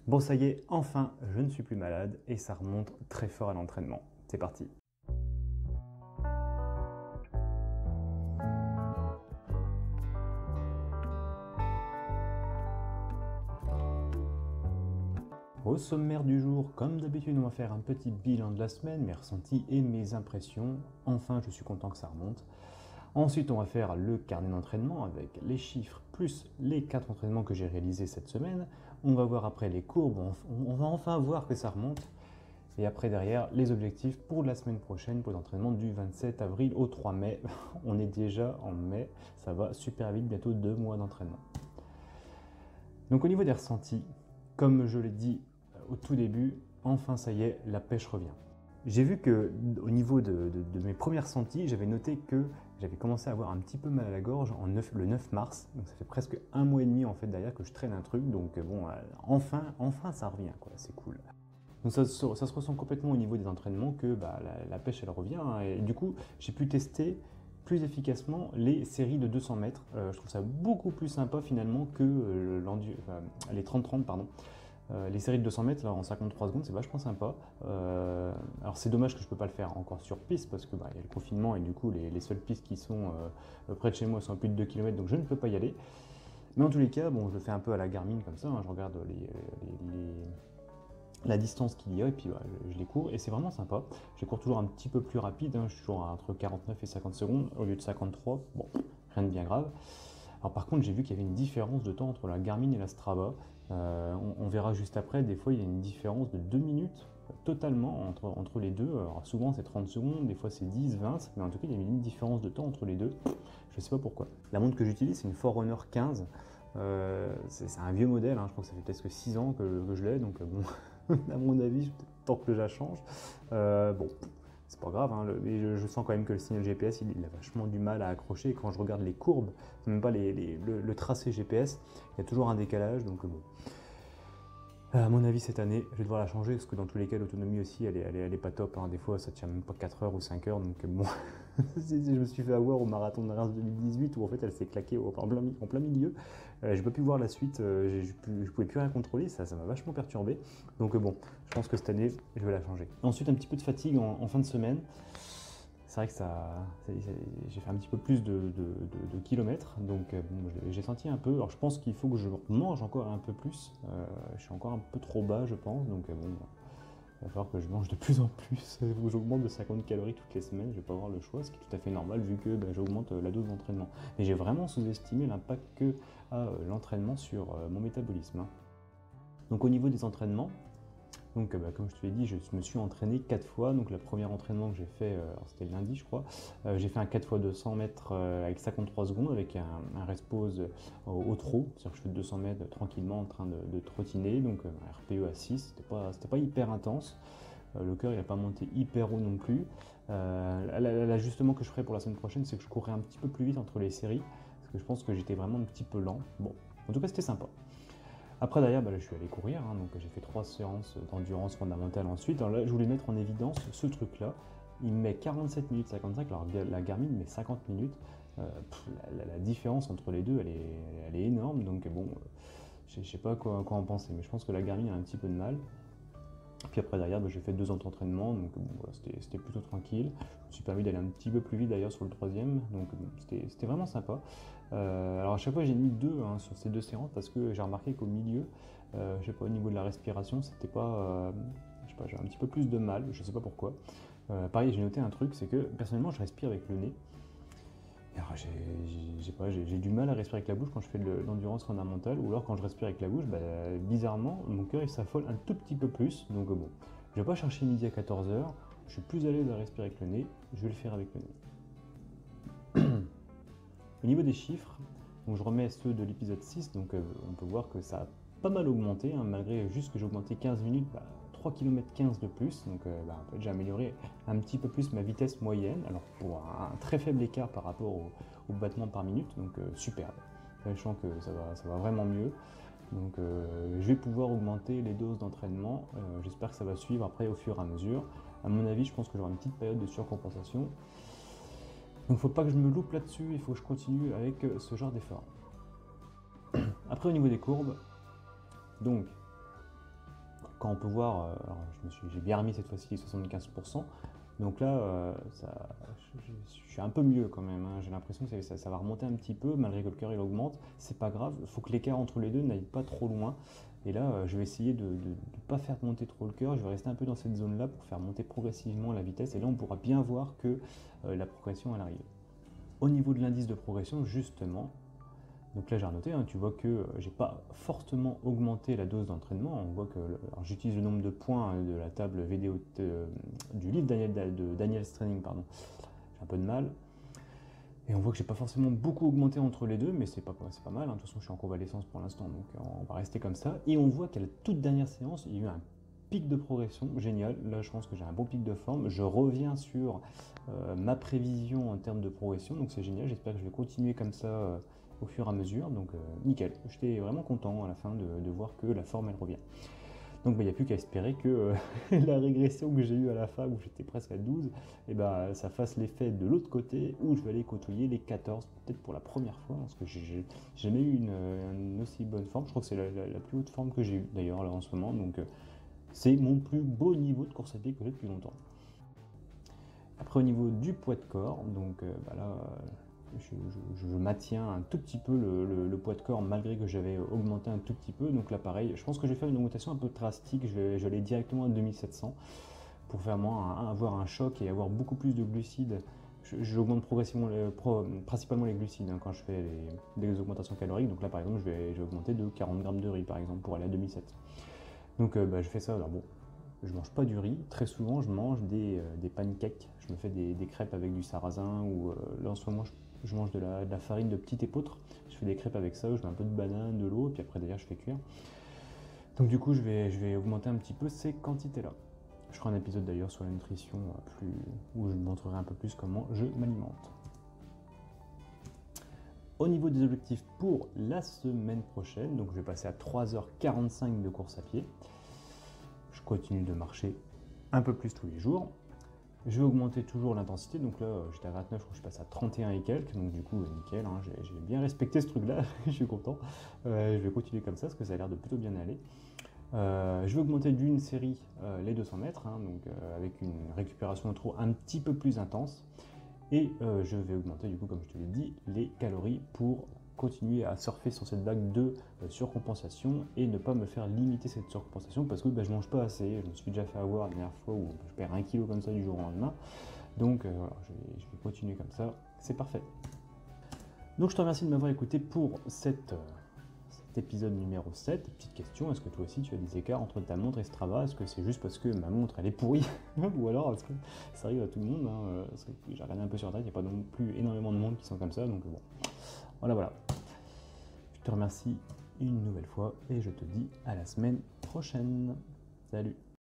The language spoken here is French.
Bon, ça y est, enfin, je ne suis plus malade et ça remonte très fort à l'entraînement. C'est parti. Au sommaire du jour, comme d'habitude, on va faire un petit bilan de la semaine, mes ressentis et mes impressions. Enfin, je suis content que ça remonte. Ensuite, on va faire le carnet d'entraînement avec les chiffres plus les 4 entraînements que j'ai réalisés cette semaine. On va voir après les courbes, on va enfin voir que ça remonte. Et après, derrière, les objectifs pour la semaine prochaine, pour l'entraînement du 27 avril au 3 mai. On est déjà en mai, ça va super vite, bientôt 2 mois d'entraînement. Donc au niveau des ressentis, comme je l'ai dit au tout début, enfin ça y est, la pêche revient. J'ai vu que au niveau de mes premiers ressentis, j'avais noté que j'avais commencé à avoir un petit peu mal à la gorge le 9 mars, donc ça fait presque un mois et demi en fait derrière que je traîne un truc, donc bon, enfin ça revient quoi, c'est cool. Donc ça se ressent complètement au niveau des entraînements que la pêche elle revient, hein, et du coup j'ai pu tester plus efficacement les séries de 200 mètres. Je trouve ça beaucoup plus sympa finalement que les 30-30 pardon. Les séries de 200 mètres là, en 53 secondes, c'est vachement sympa. Alors c'est dommage que je ne peux pas le faire encore sur piste parce que y a le confinement et du coup les seules pistes qui sont près de chez moi sont à plus de 2 km, donc je ne peux pas y aller. Mais en tous les cas, bon, je le fais un peu à la Garmin comme ça, hein, je regarde la distance qu'il y a et puis je les cours et c'est vraiment sympa. Je les cours toujours un petit peu plus rapide, hein, je suis toujours entre 49 et 50 secondes au lieu de 53, bon, rien de bien grave. Alors par contre j'ai vu qu'il y avait une différence de temps entre la Garmin et la Strava, on verra juste après, des fois il y a une différence de 2 minutes totalement entre les deux. Alors souvent c'est 30 secondes, des fois c'est 10, 20, mais en tout cas il y a une différence de temps entre les deux, je sais pas pourquoi. La montre que j'utilise c'est une Forerunner 15, c'est un vieux modèle, hein, je crois que ça fait peut-être que 6 ans que je l'ai, donc bon, à mon avis, tant que je la change. Bon, c'est pas grave, hein, mais je sens quand même que le signal GPS, il a vachement du mal à accrocher. Et quand je regarde les courbes, même pas le tracé GPS, il y a toujours un décalage, donc bon. À mon avis, cette année, je vais devoir la changer, parce que dans tous les cas, l'autonomie aussi, elle est pas top, hein. Des fois, ça tient même pas 4 heures ou 5 heures, donc bon. Je me suis fait avoir au marathon de Reims 2018, où en fait, elle s'est claquée en plein milieu. J'ai pas pu voir la suite, je pouvais plus rien contrôler, ça m'a vachement perturbé. Donc bon, je pense que cette année, je vais la changer. Ensuite, un petit peu de fatigue en fin de semaine. C'est vrai que j'ai fait un petit peu plus de kilomètres, donc bon, j'ai senti un peu. Alors je pense qu'il faut que je mange encore un peu plus. Je suis encore un peu trop bas, je pense, donc bon, il va falloir que je mange de plus en plus. J'augmente de 50 calories toutes les semaines, je vais pas avoir le choix, ce qui est tout à fait normal vu que j'augmente la dose d'entraînement. Mais j'ai vraiment sous-estimé l'impact que a l'entraînement sur mon métabolisme, hein. Donc au niveau des entraînements, donc comme je te l'ai dit, je me suis entraîné 4 fois. Donc le premier entraînement que j'ai fait, c'était lundi je crois, j'ai fait un 4 x 200 mètres avec 53 secondes avec un rest pause au trot. C'est-à-dire que je fais 200 mètres tranquillement en train de trottiner, donc un RPE à 6, c'était pas hyper intense. Le cœur il n'a pas monté hyper haut non plus. L'ajustement que je ferai pour la semaine prochaine, c'est que je courrai un petit peu plus vite entre les séries, parce que je pense que j'étais vraiment un petit peu lent. Bon, en tout cas c'était sympa. Après derrière, je suis allé courir, hein, donc j'ai fait 3 séances d'endurance fondamentale ensuite. Alors là, je voulais mettre en évidence ce truc-là. Il met 47 minutes 55, alors la Garmin met 50 minutes. La différence entre les deux, elle est énorme, donc bon, je sais pas quoi en penser, mais je pense que la Garmin a un petit peu de mal. Puis après derrière, j'ai fait 2 ans d'entraînement, donc bon, voilà, c'était plutôt tranquille. Je me suis permis d'aller un petit peu plus vite d'ailleurs sur le troisième, donc bon, c'était vraiment sympa. Alors à chaque fois j'ai mis 2 hein, sur ces 2 séances parce que j'ai remarqué qu'au milieu, je sais pas, au niveau de la respiration, c'était pas, je sais pas, j'avais un petit peu plus de mal, je sais pas pourquoi. Pareil, j'ai noté un truc, c'est que personnellement je respire avec le nez. Alors, j'ai du mal à respirer avec la bouche quand je fais de l'endurance fondamentale, ou alors quand je respire avec la bouche, bizarrement, mon cœur il s'affole un tout petit peu plus. Donc bon, je vais pas chercher midi à 14h, je suis plus à l'aise à respirer avec le nez, je vais le faire avec le nez. Au niveau des chiffres, donc je remets ceux de l'épisode 6, donc on peut voir que ça a pas mal augmenté, hein, malgré juste que j'ai augmenté 15 minutes, 3 km 15 de plus, donc en fait, j'ai amélioré un petit peu plus ma vitesse moyenne, alors pour un très faible écart par rapport au battement par minute, donc superbe. Sachant que ça va vraiment mieux, donc je vais pouvoir augmenter les doses d'entraînement, j'espère que ça va suivre après au fur et à mesure. À mon avis, je pense que j'aurai une petite période de surcompensation. Donc faut pas que je me loupe là-dessus, il faut que je continue avec ce genre d'effort. Après au niveau des courbes, donc quand on peut voir, alors j'ai bien remis cette fois-ci les 75%, donc là, je suis un peu mieux quand même, hein. J'ai l'impression que ça va remonter un petit peu, malgré que le cœur il augmente, c'est pas grave, il faut que l'écart entre les deux n'aille pas trop loin, et là je vais essayer de ne pas faire monter trop le cœur, je vais rester un peu dans cette zone-là pour faire monter progressivement la vitesse, et là on pourra bien voir que la progression elle arrive. Au niveau de l'indice de progression, justement, donc là j'ai renoté, hein, tu vois que j'ai pas fortement augmenté la dose d'entraînement. On voit que j'utilise le nombre de points de la table vidéo du livre de Daniel's Training, pardon. J'ai un peu de mal. Et on voit que j'ai pas forcément beaucoup augmenté entre les deux, mais c'est pas mal, hein. De toute façon je suis en convalescence pour l'instant, donc on va rester comme ça. Et on voit qu'à la toute dernière séance, il y a eu un pic de progression, génial. Là je pense que j'ai un bon pic de forme. Je reviens sur ma prévision en termes de progression, donc c'est génial. J'espère que je vais continuer comme ça au fur et à mesure, donc nickel. J'étais vraiment content à la fin de voir que la forme elle revient. Donc il n'y a plus qu'à espérer que la régression que j'ai eue à la fin, où j'étais presque à 12, et ben, ça fasse l'effet de l'autre côté, où je vais aller côtoyer les 14, peut-être pour la première fois, parce que j'ai jamais eu une aussi bonne forme. Je crois que c'est la plus haute forme que j'ai eue d'ailleurs là en ce moment, donc c'est mon plus beau niveau de course à pied que j'ai depuis longtemps. Après au niveau du poids de corps, donc là je maintiens un tout petit peu le poids de corps malgré que j'avais augmenté un tout petit peu. Donc là pareil, je pense que je vais faire une augmentation un peu drastique, je vais aller directement à 2700 pour faire avoir un choc et avoir beaucoup plus de glucides. J'augmente progressivement, principalement les glucides quand je fais des augmentations caloriques. Donc là par exemple je vais augmenter de 40 grammes de riz par exemple pour aller à 2700. Donc je fais ça, alors bon, je mange pas du riz, très souvent je mange des pancakes, je me fais des crêpes avec du sarrasin, ou là en ce moment je mange de la farine de petit épeautre, je fais des crêpes avec ça, je mets un peu de banane, de l'eau, et puis après d'ailleurs je fais cuire. Donc du coup je vais augmenter un petit peu ces quantités là. Je ferai un épisode d'ailleurs sur la nutrition où je montrerai un peu plus comment je m'alimente. Au niveau des objectifs pour la semaine prochaine, donc je vais passer à 3h45 de course à pied. Je continue de marcher un peu plus tous les jours. Je vais augmenter toujours l'intensité, donc là j'étais à 29, je crois que je passe à 31 et quelques, donc du coup nickel, hein, j'ai bien respecté ce truc là, je suis content. Je vais continuer comme ça parce que ça a l'air de plutôt bien aller. Je vais augmenter d'une série les 200 mètres, hein, donc avec une récupération de trou un petit peu plus intense. Et je vais augmenter du coup, comme je te l'ai dit, les calories pour continuer à surfer sur cette vague de surcompensation et ne pas me faire limiter cette surcompensation parce que je mange pas assez. Je me suis déjà fait avoir la dernière fois où je perds 1 kg comme ça du jour au lendemain. Donc voilà, je vais continuer comme ça, c'est parfait. Donc je te remercie de m'avoir écouté pour cet épisode numéro 7. Petite question, est-ce que toi aussi tu as des écarts entre ta montre et Strava? Est-ce que c'est juste parce que ma montre elle est pourrie ou alors est-ce que ça arrive à tout le monde, hein, parce que j'ai regardé un peu sur internet, il n'y a pas non plus énormément de monde qui sont comme ça, donc bon, voilà. Je te remercie une nouvelle fois et je te dis à la semaine prochaine. Salut!